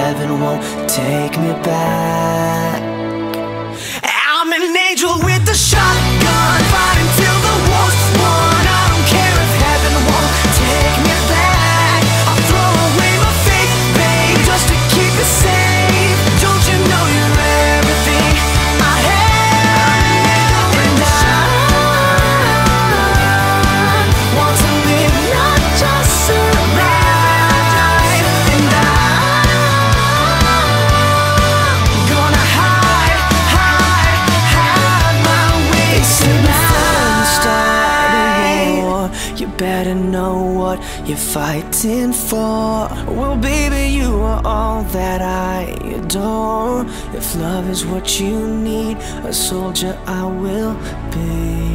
heaven won't take me back. I'm an angel with a shotgun, fighting till the war's won. I don't care if heaven won't take me back. I'll throw away my faith, babe, just to keep it safe. Don't you know you're everything I have? And I want to live, not just survive. And I'm gonna hide my way tonight. You better know what you're fighting for. Well, baby, you are all that I adore. If love is what you need, a soldier I will be.